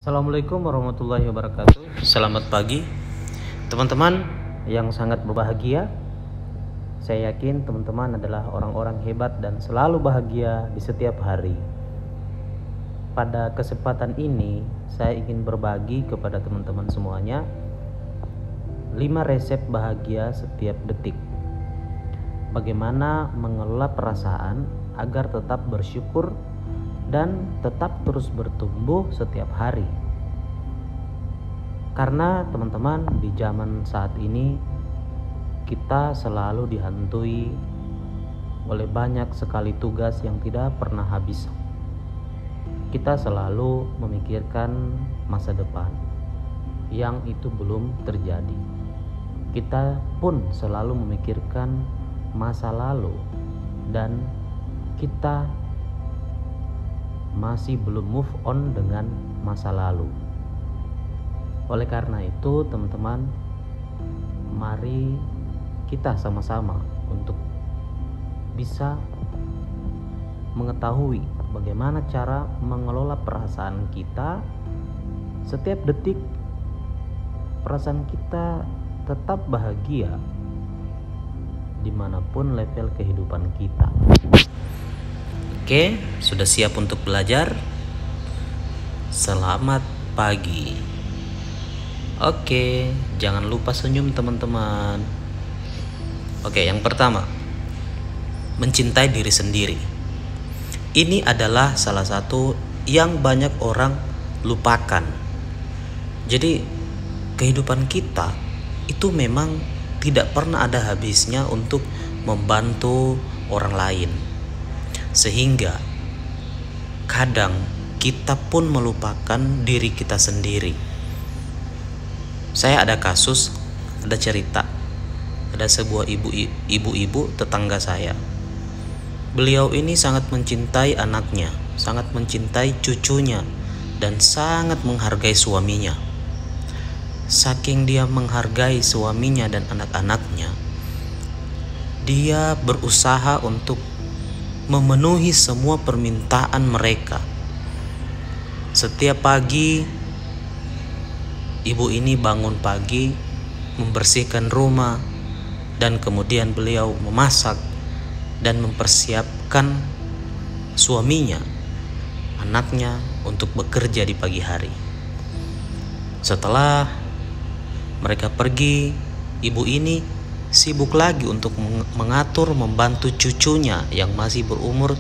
Assalamualaikum warahmatullahi wabarakatuh. Selamat pagi teman-teman yang sangat berbahagia. Saya yakin teman-teman adalah orang-orang hebat dan selalu bahagia di setiap hari. Pada kesempatan ini saya ingin berbagi kepada teman-teman semuanya 5 resep bahagia setiap detik. Bagaimana mengelola perasaan agar tetap bersyukur dan tetap terus bertumbuh setiap hari. Karena teman-teman, di zaman saat ini kita selalu dihantui oleh banyak sekali tugas yang tidak pernah habis. Kita selalu memikirkan masa depan yang itu belum terjadi. Kita pun selalu memikirkan masa lalu dan kita masih belum move on dengan masa lalu. Oleh karena itu teman-teman, mari kita sama-sama untuk bisa mengetahui bagaimana cara mengelola perasaan kita. Setiap detik perasaan kita tetap bahagia dimanapun level kehidupan kita. Oke, sudah siap untuk belajar? Selamat pagi. Oke, jangan lupa senyum teman-teman. Oke, yang pertama, mencintai diri sendiri. Ini adalah salah satu yang banyak orang lupakan. Jadi, kehidupan kita itu memang tidak pernah ada habisnya untuk membantu orang lain. Sehingga kadang kita pun melupakan diri kita sendiri. Saya ada kasus, ada cerita, ada sebuah ibu-ibu tetangga saya. Beliau ini sangat mencintai anaknya, sangat mencintai cucunya, dan sangat menghargai suaminya. Saking dia menghargai suaminya dan anak-anaknya, dia berusaha untuk memenuhi semua permintaan mereka. Setiap pagi, ibu ini bangun pagi, membersihkan rumah, dan kemudian beliau memasak dan mempersiapkan suaminya, anaknya untuk bekerja di pagi hari. Setelah mereka pergi, ibu ini sibuk lagi untuk mengatur, membantu cucunya yang masih berumur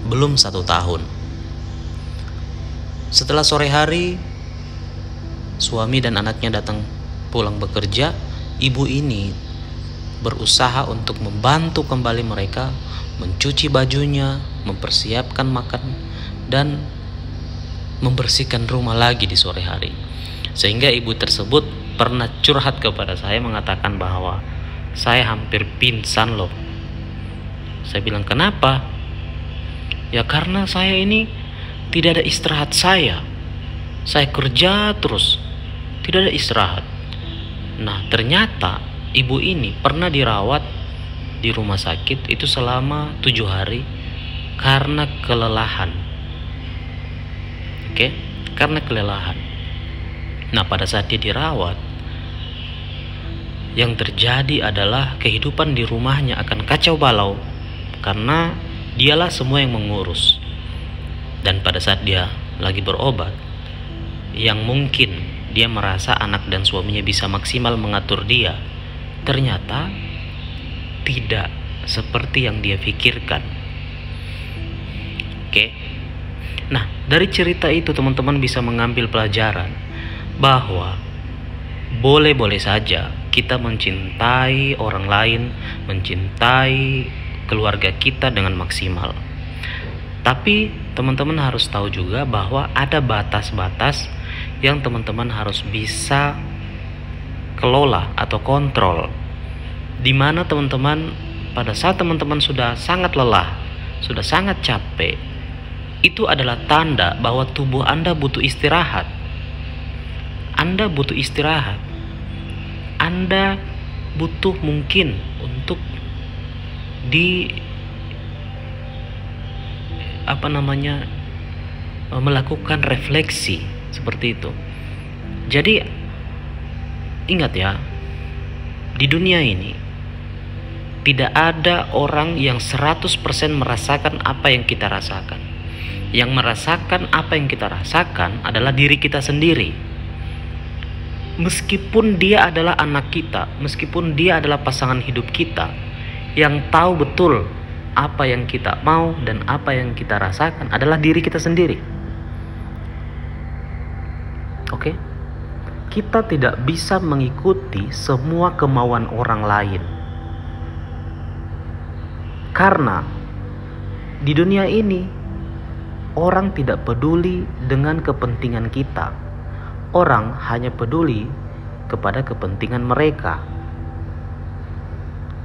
belum 1 tahun. Setelah sore hari, suami dan anaknya datang pulang bekerja. Ibu ini berusaha untuk membantu kembali mereka, mencuci bajunya, mempersiapkan makan, dan membersihkan rumah lagi di sore hari. Sehingga ibu tersebut pernah curhat kepada saya, mengatakan bahwa saya hampir pingsan loh. Saya bilang, kenapa? Ya karena saya ini tidak ada istirahat saya kerja terus, tidak ada istirahat. Nah ternyata ibu ini pernah dirawat di rumah sakit itu selama 7 hari karena kelelahan. Karena kelelahan. Nah pada saat dia dirawat, yang terjadi adalah kehidupan di rumahnya akan kacau balau karena dialah semua yang mengurus. Dan pada saat dia lagi berobat, yang mungkin dia merasa anak dan suaminya bisa maksimal mengatur dia, ternyata tidak seperti yang dia pikirkan. Nah dari cerita itu teman-teman bisa mengambil pelajaran bahwa boleh-boleh saja kita mencintai orang lain, mencintai keluarga kita dengan maksimal. Tapi teman-teman harus tahu juga bahwa ada batas-batas yang teman-teman harus bisa kelola atau kontrol. Dimana teman-teman pada saat teman-teman sudah sangat lelah, sudah sangat capek, itu adalah tanda bahwa tubuh Anda butuh istirahat. Anda butuh istirahat. Anda butuh mungkin untuk melakukan refleksi Seperti itu. Jadi ingat ya, di dunia ini tidak ada orang yang 100% merasakan apa yang kita rasakan. Yang merasakan apa yang kita rasakan adalah diri kita sendiri. Meskipun dia adalah anak kita, meskipun dia adalah pasangan hidup kita, yang tahu betul apa yang kita mau dan apa yang kita rasakan adalah diri kita sendiri. Oke? Kita tidak bisa mengikuti semua kemauan orang lain. Karena di dunia ini orang tidak peduli dengan kepentingan kita. Orang hanya peduli kepada kepentingan mereka.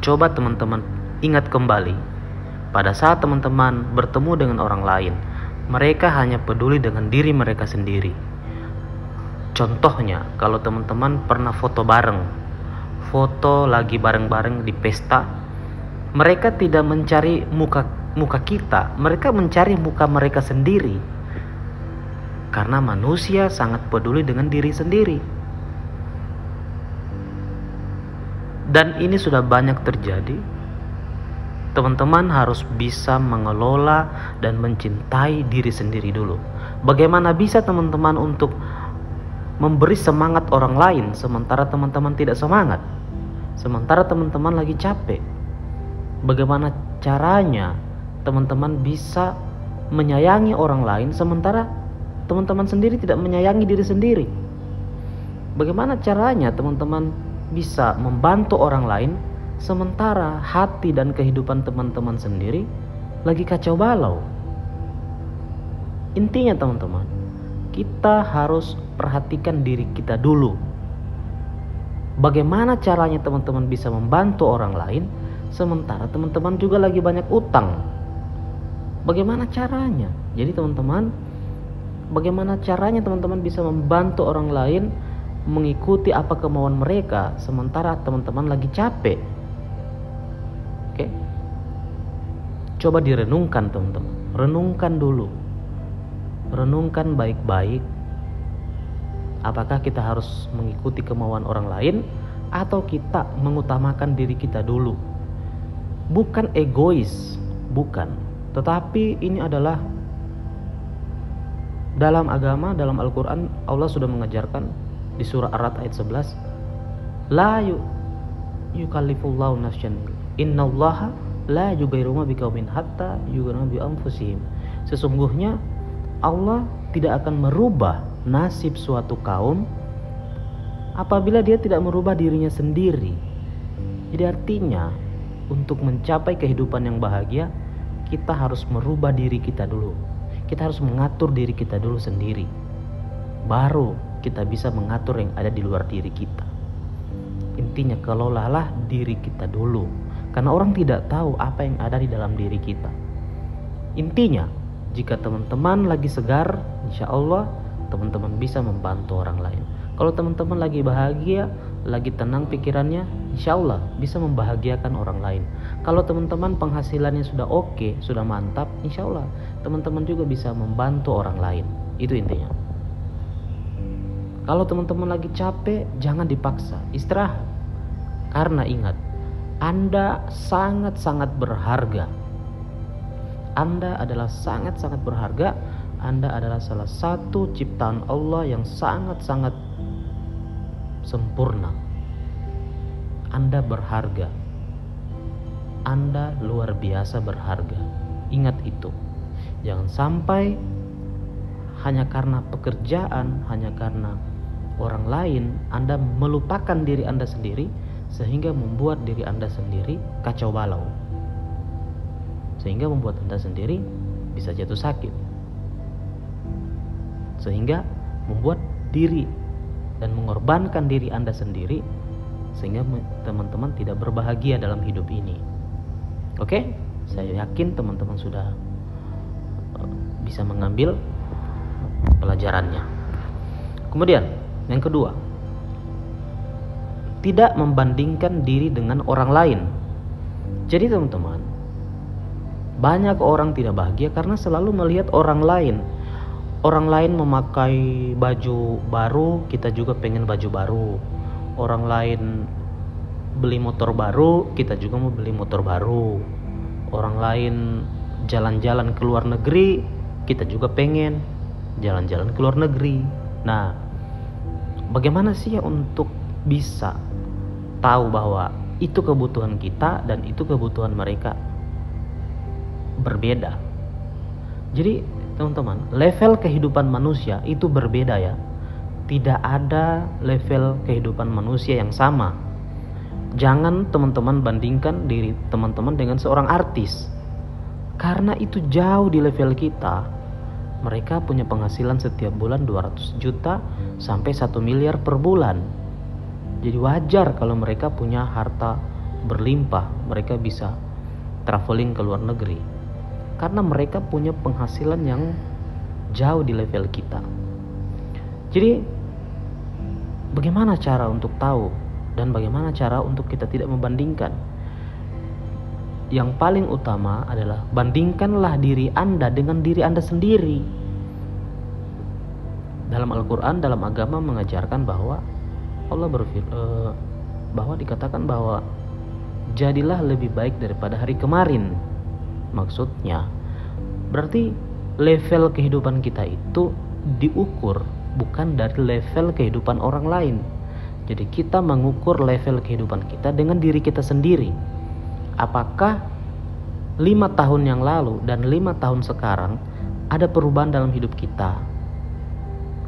Coba teman-teman ingat kembali, pada saat teman-teman bertemu dengan orang lain, mereka hanya peduli dengan diri mereka sendiri. Contohnya, kalau teman-teman pernah foto bareng, foto lagi bareng-bareng di pesta, mereka tidak mencari muka kita, mereka mencari muka mereka sendiri. Karena manusia sangat peduli dengan diri sendiri. Dan ini sudah banyak terjadi. Teman-teman harus bisa mengelola dan mencintai diri sendiri dulu. Bagaimana bisa teman-teman untuk memberi semangat orang lain sementara teman-teman tidak semangat? Sementara teman-teman lagi capek. Bagaimana caranya teman-teman bisa menyayangi orang lain sementara teman-teman sendiri tidak menyayangi diri sendiri? Bagaimana caranya teman-teman bisa membantu orang lain sementara hati dan kehidupan teman-teman sendiri lagi kacau balau? Intinya teman-teman, kita harus perhatikan diri kita dulu. Bagaimana caranya teman-teman bisa membantu orang lain sementara teman-teman juga lagi banyak utang? Bagaimana caranya? Jadi teman-teman, bagaimana caranya teman-teman bisa membantu orang lain mengikuti apa kemauan mereka sementara teman-teman lagi capek? Oke? Coba direnungkan teman-teman. Renungkan dulu. Renungkan baik-baik. Apakah kita harus mengikuti kemauan orang lain atau kita mengutamakan diri kita dulu? Bukan egois, bukan. Tetapi ini adalah dalam agama, dalam Al-Quran, Allah sudah mengajarkan di surah Ar-Ra'd ayat 11, la yukallifullahu nafsan innallaha la yughayyiru ma biqaumin hatta yughayyiru bi anfusihim. Sesungguhnya Allah tidak akan merubah nasib suatu kaum apabila dia tidak merubah dirinya sendiri. Jadi artinya untuk mencapai kehidupan yang bahagia, kita harus merubah diri kita dulu. Kita harus mengatur diri kita dulu sendiri. Baru kita bisa mengatur yang ada di luar diri kita. Intinya kelolalah diri kita dulu. Karena orang tidak tahu apa yang ada di dalam diri kita. Intinya, jika teman-teman lagi segar, insya Allah teman-teman bisa membantu orang lain. Kalau teman-teman lagi bahagia, lagi tenang pikirannya, insya Allah bisa membahagiakan orang lain. Kalau teman-teman penghasilannya sudah oke, sudah mantap, insya Allah teman-teman juga bisa membantu orang lain. Itu intinya. Kalau teman-teman lagi capek, jangan dipaksa, istirahat. Karena ingat, Anda sangat-sangat berharga. Anda adalah sangat-sangat berharga. Anda adalah salah satu ciptaan Allah yang sangat-sangat sempurna. Anda berharga. Anda luar biasa berharga. Ingat itu. Jangan sampai hanya karena pekerjaan, hanya karena orang lain, Anda melupakan diri Anda sendiri sehingga membuat diri Anda sendiri kacau balau. Sehingga membuat Anda sendiri bisa jatuh sakit. Sehingga membuat diri dan mengorbankan diri Anda sendiri sehingga teman-teman tidak berbahagia dalam hidup ini. Oke? Saya yakin teman-teman sudah bisa mengambil pelajarannya. Kemudian, yang kedua, tidak membandingkan diri dengan orang lain. Jadi teman-teman, banyak orang tidak bahagia karena selalu melihat orang lain. Orang lain memakai baju baru, kita juga pengen baju baru. Orang lain beli motor baru, kita juga mau beli motor baru. Orang lain jalan-jalan ke luar negeri, kita juga pengen jalan-jalan ke luar negeri. Nah, bagaimana sih ya untuk bisa tahu bahwa itu kebutuhan kita dan itu kebutuhan mereka berbeda? Jadi teman-teman, level kehidupan manusia itu berbeda ya. Tidak ada level kehidupan manusia yang sama. Jangan teman-teman bandingkan diri teman-teman dengan seorang artis, karena itu jauh di level kita. Mereka punya penghasilan setiap bulan 200 juta sampai 1 miliar per bulan. Jadi wajar kalau mereka punya harta berlimpah, mereka bisa traveling ke luar negeri, karena mereka punya penghasilan yang jauh di level kita. Jadi bagaimana cara untuk tahu dan bagaimana cara untuk kita tidak membandingkan? Yang paling utama adalah bandingkanlah diri Anda dengan diri Anda sendiri. Dalam Al-Quran, dalam agama mengajarkan bahwa Allah bahwa dikatakan bahwa jadilah lebih baik daripada hari kemarin. Maksudnya berarti level kehidupan kita itu diukur bukan dari level kehidupan orang lain. Jadi kita mengukur level kehidupan kita dengan diri kita sendiri. Apakah 5 tahun yang lalu dan 5 tahun sekarang ada perubahan dalam hidup kita?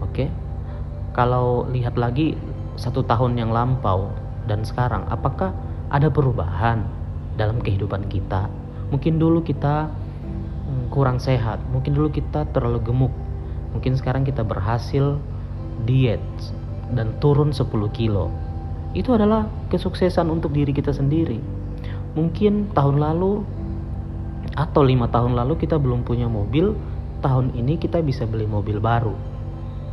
Oke? Kalau lihat lagi 1 tahun yang lampau dan sekarang, apakah ada perubahan dalam kehidupan kita? Mungkin dulu kita kurang sehat, mungkin dulu kita terlalu gemuk, mungkin sekarang kita berhasil diet dan turun 10 kilo. Itu adalah kesuksesan untuk diri kita sendiri. Mungkin tahun lalu atau 5 tahun lalu kita belum punya mobil, tahun ini kita bisa beli mobil baru.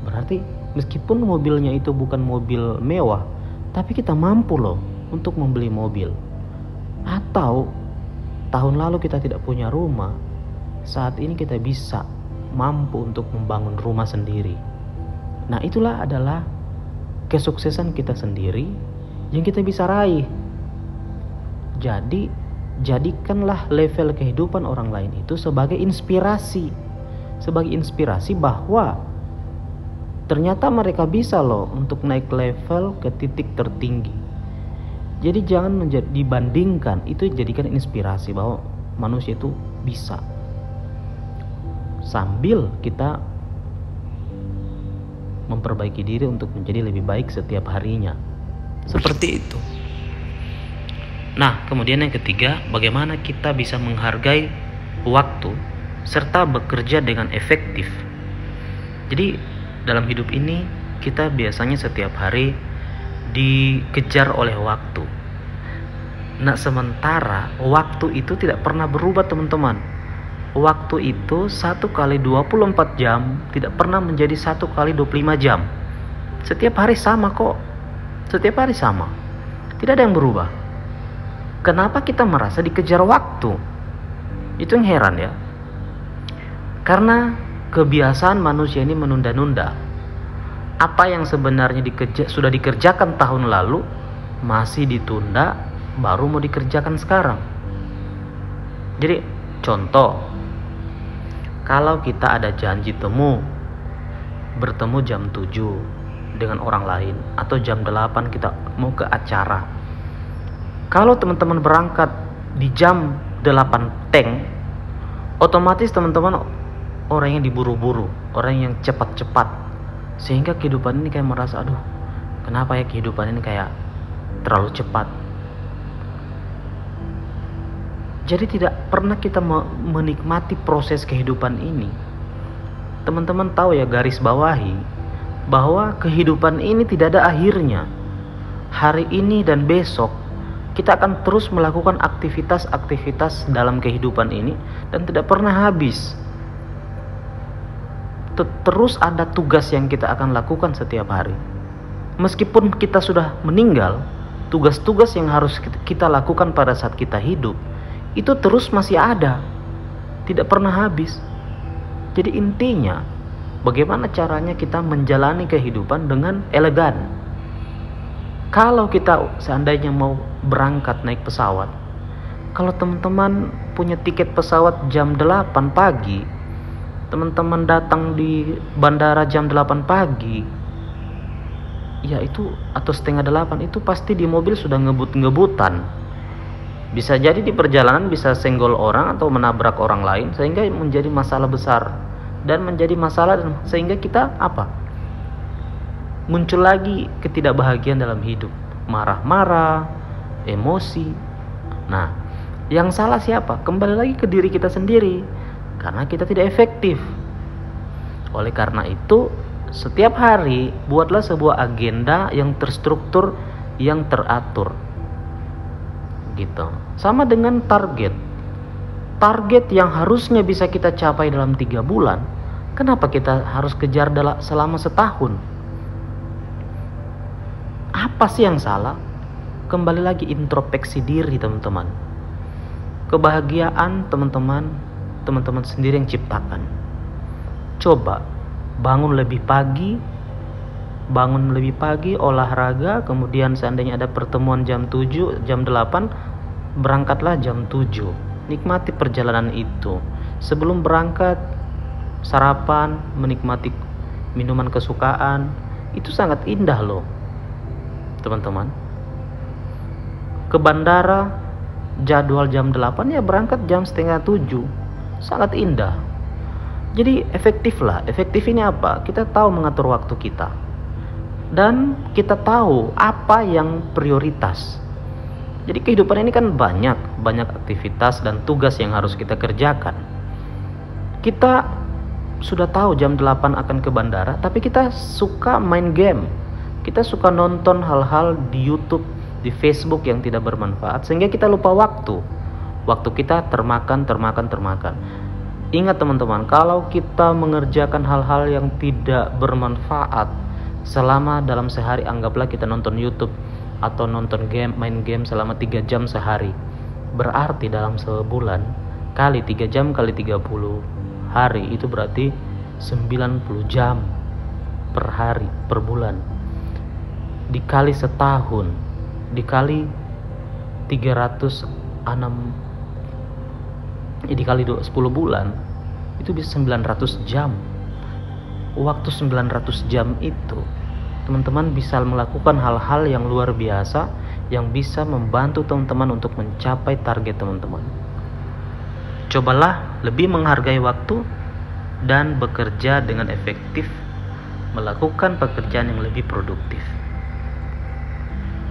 Berarti meskipun mobilnya itu bukan mobil mewah, tapi kita mampu loh untuk membeli mobil. Atau tahun lalu kita tidak punya rumah, saat ini kita bisa mampu untuk membangun rumah sendiri. Nah, itulah adalah kesuksesan kita sendiri yang kita bisa raih. Jadi, jadikanlah level kehidupan orang lain itu sebagai inspirasi. Sebagai inspirasi bahwa ternyata mereka bisa loh untuk naik level ke titik tertinggi. Jadi jangan dibandingkan, itu jadikan inspirasi bahwa manusia itu bisa. Sambil kita memperbaiki diri untuk menjadi lebih baik setiap harinya. Seperti itu. Nah, kemudian yang ketiga, bagaimana kita bisa menghargai waktu serta bekerja dengan efektif. Jadi, dalam hidup ini kita biasanya setiap hari dikejar oleh waktu. Nah, sementara waktu itu tidak pernah berubah, teman-teman. Waktu itu 1 kali 24 jam tidak pernah menjadi 1 kali 25 jam. Setiap hari sama kok. Setiap hari sama. Tidak ada yang berubah. Kenapa kita merasa dikejar waktu? Itu yang heran ya. Karena kebiasaan manusia ini menunda-nunda. Apa yang sebenarnya sudah dikerjakan tahun lalu masih ditunda, baru mau dikerjakan sekarang. Jadi contoh, kalau kita ada janji bertemu jam 7 dengan orang lain, atau jam 8 kita mau ke acara. Kalau teman-teman berangkat di jam 8 teng, otomatis teman-teman orang yang diburu-buru, orang yang cepat-cepat, sehingga kehidupan ini kayak merasa, aduh, kenapa ya kehidupan ini kayak terlalu cepat. Jadi tidak pernah kita menikmati proses kehidupan ini. Teman-teman tahu ya, garis bawahi bahwa kehidupan ini tidak ada akhirnya. Hari ini dan besok kita akan terus melakukan aktivitas-aktivitas dalam kehidupan ini dan tidak pernah habis. Terus ada tugas yang kita akan lakukan setiap hari. Meskipun kita sudah meninggal, tugas-tugas yang harus kita lakukan pada saat kita hidup itu terus masih ada, tidak pernah habis. Jadi intinya, Bagaimana caranya kita menjalani kehidupan dengan elegan? Kalau kita seandainya mau berangkat naik pesawat, kalau teman-teman punya tiket pesawat jam 8 pagi, teman-teman datang di bandara jam 8 pagi, ya itu, atau setengah 8, itu pasti di mobil sudah ngebut-ngebutan. Bisa jadi di perjalanan bisa senggol orang atau menabrak orang lain, sehingga menjadi masalah besar. Dan menjadi masalah, dan sehingga kita muncul lagi ketidakbahagiaan dalam hidup, marah-marah, emosi. Nah, yang salah siapa? Kembali lagi ke diri kita sendiri, karena kita tidak efektif. Oleh karena itu, setiap hari buatlah sebuah agenda yang terstruktur, yang teratur, gitu. Sama dengan target yang harusnya bisa kita capai dalam 3 bulan, kenapa kita harus kejar selama setahun? Apa sih yang salah? Kembali lagi introspeksi diri, teman-teman. Kebahagiaan teman-teman sendiri yang ciptakan. Coba bangun lebih pagi, olahraga, kemudian seandainya ada pertemuan jam 7, jam 8, berangkatlah jam 7. Nikmati perjalanan itu. Sebelum berangkat, sarapan, menikmati minuman kesukaan, itu sangat indah loh, teman-teman. Ke bandara jadwal jam 8, ya berangkat jam setengah 7, sangat indah. Jadi efektif ini apa? Kita tahu mengatur waktu kita, dan kita tahu apa yang prioritas. Jadi kehidupan ini kan banyak aktivitas dan tugas yang harus kita kerjakan. Kita sudah tahu jam 8 akan ke bandara, tapi kita suka main game, kita suka nonton hal-hal di YouTube, di Facebook yang tidak bermanfaat, sehingga kita lupa waktu kita termakan. Ingat teman-teman, kalau kita mengerjakan hal-hal yang tidak bermanfaat selama dalam sehari, anggaplah kita nonton YouTube atau nonton game, main game selama 3 jam sehari, berarti dalam sebulan kali 3 jam kali 30 hari, itu berarti 90 jam per hari, per bulan, dikali setahun, dikali 10 bulan, itu bisa 900 jam. Waktu 900 jam itu teman-teman bisa melakukan hal-hal yang luar biasa, yang bisa membantu teman-teman untuk mencapai target teman-teman. Cobalah lebih menghargai waktu dan bekerja dengan efektif, melakukan pekerjaan yang lebih produktif.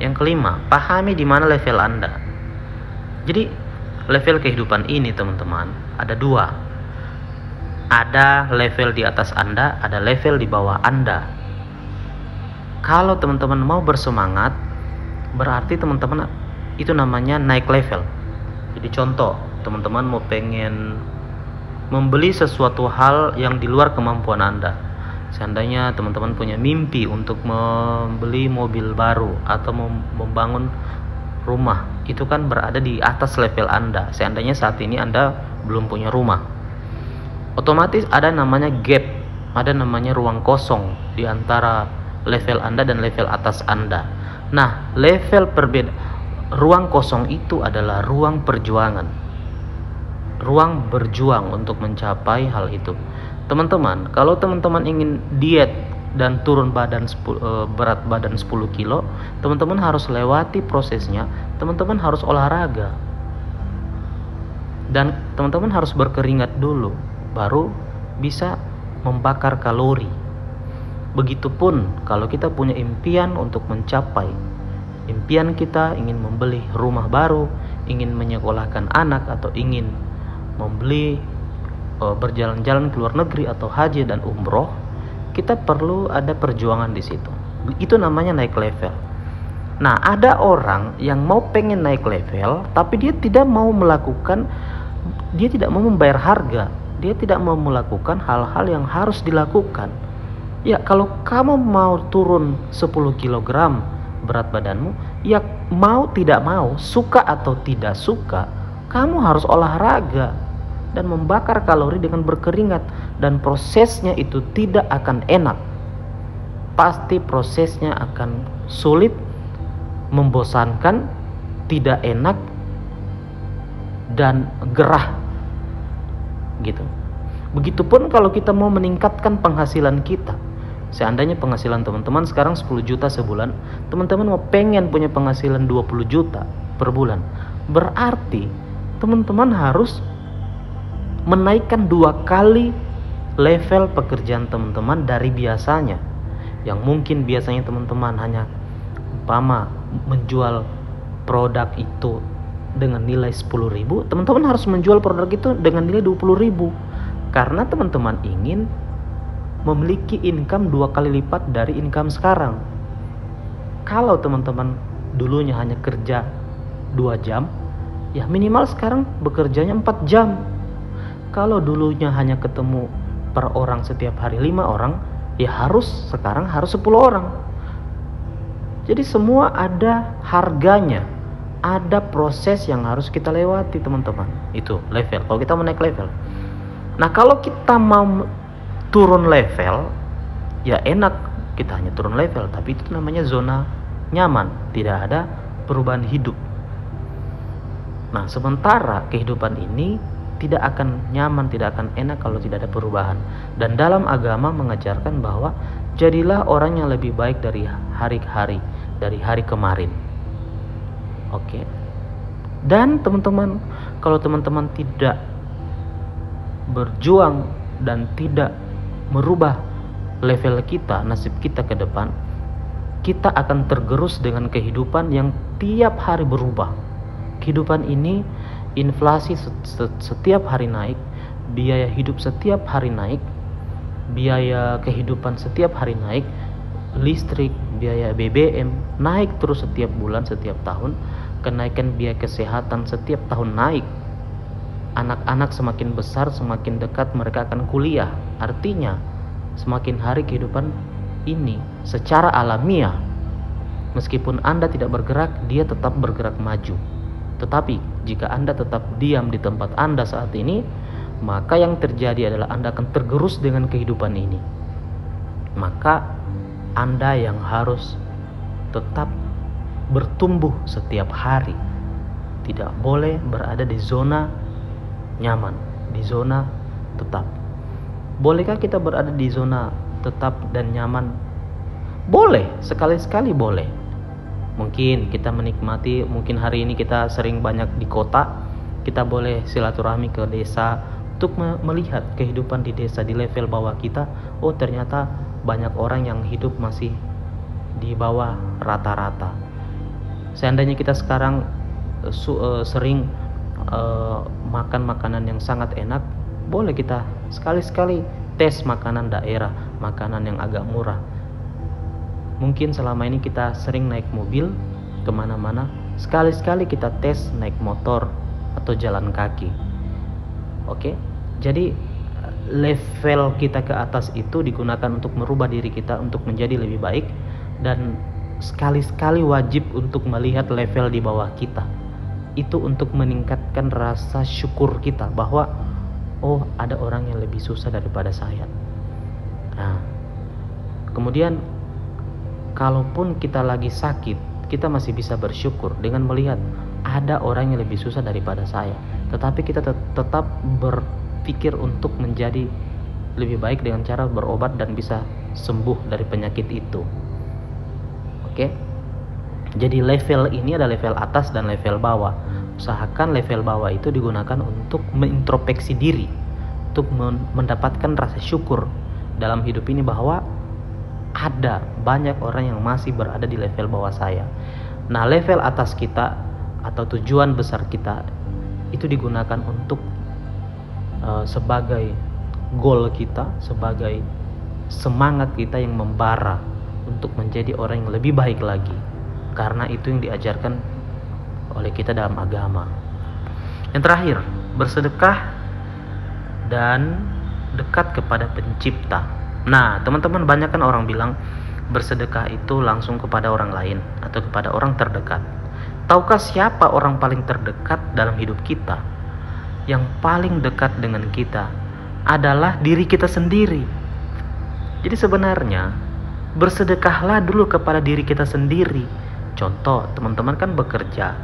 Yang kelima, pahami di mana level Anda. Jadi level kehidupan ini teman-teman ada 2. Ada level di atas Anda, ada level di bawah Anda. Kalau teman-teman mau bersemangat, berarti teman-teman itu namanya naik level. Jadi contoh, teman-teman mau pengen membeli sesuatu hal yang di luar kemampuan Anda. Seandainya teman-teman punya mimpi untuk membeli mobil baru atau membangun rumah, itu kan berada di atas level Anda. Seandainya saat ini Anda belum punya rumah, otomatis ada namanya gap, ada namanya ruang kosong di antara level Anda dan level atas Anda. Nah, ruang kosong itu adalah ruang perjuangan, ruang berjuang untuk mencapai hal itu. Teman-teman, kalau teman-teman ingin diet dan turun berat badan 10 kilo, teman-teman harus lewati prosesnya. Teman-teman harus olahraga, dan teman-teman harus berkeringat dulu, baru bisa membakar kalori. Begitupun kalau kita punya impian untuk mencapai impian kita, ingin membeli rumah baru, ingin menyekolahkan anak, atau ingin membeli berjalan-jalan ke luar negeri atau haji dan umroh, kita perlu ada perjuangan di situ. Itu namanya naik level. Nah, ada orang yang mau pengen naik level, tapi dia tidak mau membayar harga, dia tidak mau melakukan hal-hal yang harus dilakukan. Ya, kalau kamu mau turun 10 kg berat badanmu, ya mau tidak mau, suka atau tidak suka, kamu harus olahraga. dan membakar kalori dengan berkeringat, dan prosesnya itu tidak akan enak. Pasti prosesnya akan sulit, membosankan, tidak enak, dan gerah gitu. Begitupun kalau kita mau meningkatkan penghasilan kita. Seandainya penghasilan teman-teman sekarang 10 juta sebulan, teman-teman mau pengen punya penghasilan 20 juta per bulan, berarti teman-teman harus menaikkan 2 kali level pekerjaan teman-teman dari biasanya. Yang mungkin biasanya teman-teman hanya umpama menjual produk itu dengan nilai 10.000, teman-teman harus menjual produk itu dengan nilai 20.000, karena teman-teman ingin memiliki income 2 kali lipat dari income sekarang. Kalau teman-teman dulunya hanya kerja 2 jam, ya minimal sekarang bekerjanya 4 jam. Kalau dulunya hanya ketemu per orang setiap hari 5 orang, ya sekarang harus 10 orang. Jadi semua ada harganya, ada proses yang harus kita lewati teman-teman. Itu level, kalau kita mau naik level. Nah kalau kita mau turun level, ya enak, kita hanya turun level, tapi itu namanya zona nyaman, tidak ada perubahan hidup. Nah sementara kehidupan ini tidak akan nyaman, tidak akan enak kalau tidak ada perubahan. Dan dalam agama mengajarkan bahwa jadilah orang yang lebih baik dari hari-hari, dari hari kemarin. Oke. Dan teman-teman, kalau teman-teman tidak berjuang dan tidak merubah level kita, nasib kita ke depan, kita akan tergerus dengan kehidupan yang tiap hari berubah. Kehidupan ini, inflasi setiap hari naik, biaya hidup setiap hari naik, biaya kehidupan setiap hari naik, listrik, biaya BBM naik terus setiap bulan, setiap tahun, kenaikan biaya kesehatan setiap tahun naik. Anak-anak semakin besar, semakin dekat mereka akan kuliah. Artinya semakin hari kehidupan ini secara alamiah, meskipun Anda tidak bergerak, dia tetap bergerak maju. Tetapi jika Anda tetap diam di tempat Anda saat ini, maka yang terjadi adalah Anda akan tergerus dengan kehidupan ini. Maka Anda yang harus tetap bertumbuh setiap hari, tidak boleh berada di zona nyaman, di zona tetap. Bolehkah kita berada di zona tetap dan nyaman? Boleh, sekali-sekali boleh. Mungkin kita menikmati, mungkin hari ini kita sering banyak di kota, kita boleh silaturahmi ke desa untuk melihat kehidupan di desa, di level bawah kita. Oh ternyata banyak orang yang hidup masih di bawah rata-rata. Seandainya kita sekarang sering makan makanan yang sangat enak, boleh kita sekali-sekali tes makanan daerah, makanan yang agak murah. Mungkin selama ini kita sering naik mobil kemana-mana, sekali-sekali kita tes naik motor atau jalan kaki. Oke, jadi level kita ke atas itu digunakan untuk merubah diri kita untuk menjadi lebih baik, dan sekali-sekali wajib untuk melihat level di bawah kita. Itu untuk meningkatkan rasa syukur kita bahwa oh ada orang yang lebih susah daripada saya. Nah, kemudian kalaupun kita lagi sakit, kita masih bisa bersyukur dengan melihat ada orang yang lebih susah daripada saya. Tetapi kita tetap berpikir untuk menjadi lebih baik dengan cara berobat dan bisa sembuh dari penyakit itu. Oke? Jadi level ini ada level atas dan level bawah. Usahakan level bawah itu digunakan untuk mengintrospeksi diri, untuk mendapatkan rasa syukur dalam hidup ini bahwa ada banyak orang yang masih berada di level bawah saya. Nah, level atas kita atau tujuan besar kita itu digunakan untuk sebagai goal kita, sebagai semangat kita yang membara untuk menjadi orang yang lebih baik lagi. Karena itu yang diajarkan oleh kita dalam agama. Yang terakhir, bersedekah dan dekat kepada pencipta. Nah, teman-teman, banyak kan orang bilang bersedekah itu langsung kepada orang lain atau kepada orang terdekat. Tahukah siapa orang paling terdekat dalam hidup kita? yang paling dekat dengan kita adalah diri kita sendiri. Jadi sebenarnya bersedekahlah dulu kepada diri kita sendiri. Contoh, teman-teman kan bekerja,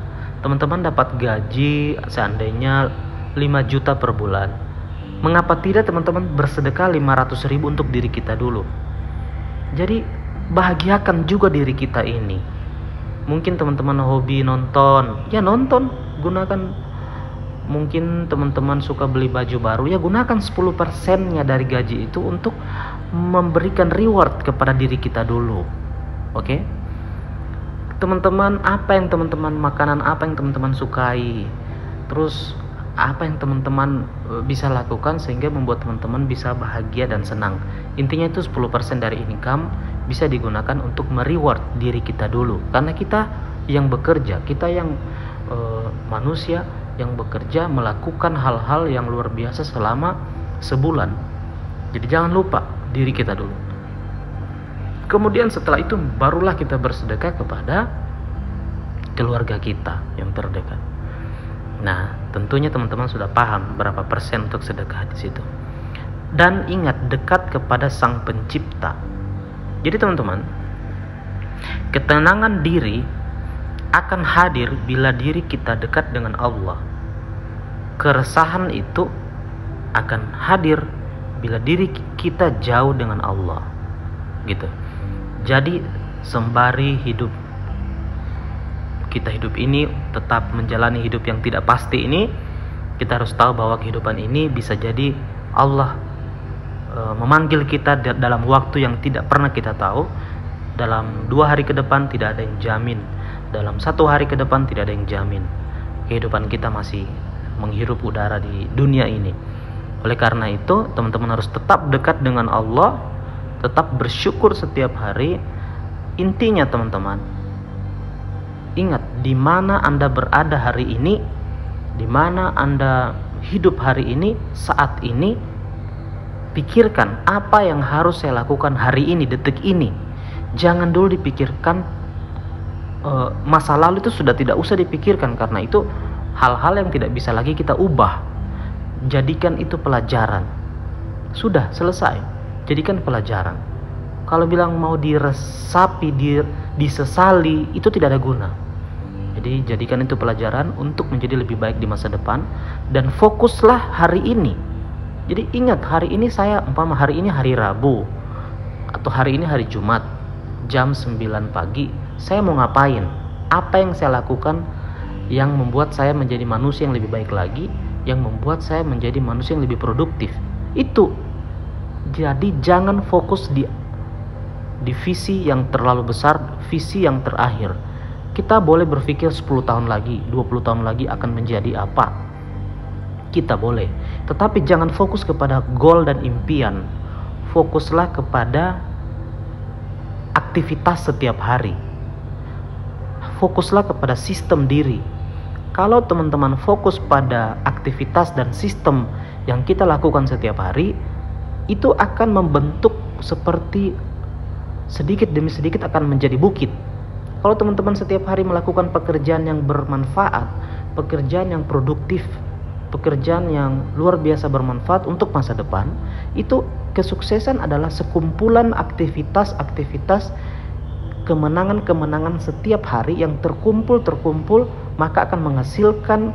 teman-teman dapat gaji seandainya 5 juta per bulan. Mengapa tidak teman-teman bersedekah 500.000 untuk diri kita dulu? Jadi bahagiakan juga diri kita ini. Mungkin teman-teman hobi nonton, ya nonton, gunakan. Mungkin teman-teman suka beli baju baru, ya gunakan 10%-nya dari gaji itu untuk memberikan reward kepada diri kita dulu. Oke? Teman-teman, makanan apa yang teman-teman sukai? Terus apa yang teman-teman bisa lakukan sehingga membuat teman-teman bisa bahagia dan senang? Intinya itu 10% dari income bisa digunakan untuk mereward diri kita dulu. Karena kita yang bekerja, kita yang manusia yang bekerja melakukan hal-hal yang luar biasa selama sebulan. Jadi jangan lupa diri kita dulu. Kemudian setelah itu barulah kita bersedekah kepada keluarga kita yang terdekat. Nah, tentunya teman-teman sudah paham berapa persen untuk sedekah di situ. Dan ingat, dekat kepada Sang Pencipta. Jadi teman-teman, ketenangan diri akan hadir bila diri kita dekat dengan Allah. Keresahan itu akan hadir bila diri kita jauh dengan Allah. Gitu. Jadi sembari kita hidup ini tetap menjalani hidup yang tidak pasti ini, kita harus tahu bahwa kehidupan ini bisa jadi Allah memanggil kita dalam waktu yang tidak pernah kita tahu. Dalam 2 hari ke depan tidak ada yang jamin, dalam 1 hari ke depan tidak ada yang jamin kehidupan kita masih menghirup udara di dunia ini. Oleh karena itu teman-teman harus tetap dekat dengan Allah, tetap bersyukur setiap hari. Intinya teman-teman, ingat, di mana Anda berada hari ini, di mana Anda hidup hari ini, saat ini, pikirkan apa yang harus saya lakukan hari ini, detik ini. Jangan dulu dipikirkan masa lalu, itu sudah tidak usah dipikirkan, karena itu hal-hal yang tidak bisa lagi kita ubah. Jadikan itu pelajaran. Sudah selesai, jadikan pelajaran. Kalau bilang mau diresapi, disesali, itu tidak ada guna. Jadi jadikan itu pelajaran untuk menjadi lebih baik di masa depan. Dan fokuslah hari ini. Jadi ingat, hari ini saya hari ini hari Rabu, atau hari ini hari Jumat, jam 9 pagi, saya mau ngapain? Apa yang saya lakukan yang membuat saya menjadi manusia yang lebih baik lagi, yang membuat saya menjadi manusia yang lebih produktif? Itu. Jadi jangan fokus di visi yang terlalu besar, visi yang terakhir. Kita boleh berpikir 10 tahun lagi, 20 tahun lagi akan menjadi apa. Kita boleh. Tetapi jangan fokus kepada goal dan impian. Fokuslah kepada aktivitas setiap hari. Fokuslah kepada sistem diri. Kalau teman-teman fokus pada aktivitas dan sistem yang kita lakukan setiap hari, itu akan membentuk seperti sedikit demi sedikit akan menjadi bukit. Kalau teman-teman setiap hari melakukan pekerjaan yang bermanfaat, pekerjaan yang produktif, pekerjaan yang luar biasa bermanfaat untuk masa depan, itu kesuksesan adalah sekumpulan aktivitas-aktivitas, kemenangan-kemenangan setiap hari yang terkumpul, maka akan menghasilkan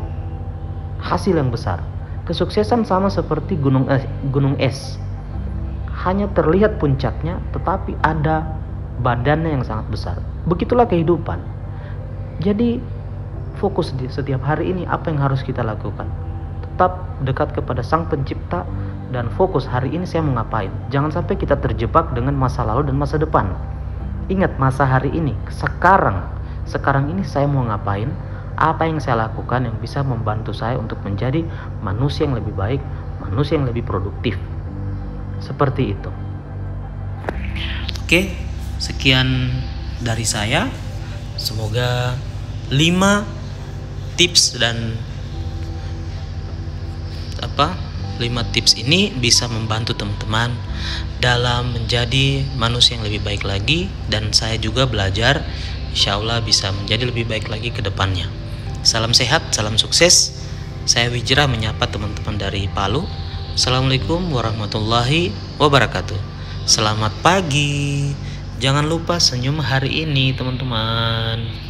hasil yang besar. Kesuksesan sama seperti gunung es. Hanya terlihat puncaknya, tetapi ada badannya yang sangat besar. Begitulah kehidupan. Jadi fokus di setiap hari ini apa yang harus kita lakukan. Tetap dekat kepada Sang Pencipta dan fokus hari ini saya mau ngapain. Jangan sampai kita terjebak dengan masa lalu dan masa depan. Ingat, masa hari ini, sekarang ini saya mau ngapain, apa yang saya lakukan yang bisa membantu saya untuk menjadi manusia yang lebih baik, manusia yang lebih produktif. Seperti itu. Oke, sekian dari saya. Semoga 5 tips dan 5 tips ini bisa membantu teman-teman dalam menjadi manusia yang lebih baik lagi, dan saya juga belajar, insya Allah bisa menjadi lebih baik lagi ke depannya. Salam sehat, salam sukses. Saya Wijra menyapa teman-teman dari Palu. Assalamualaikum warahmatullahi wabarakatuh. Selamat pagi. Jangan lupa senyum hari ini teman-teman.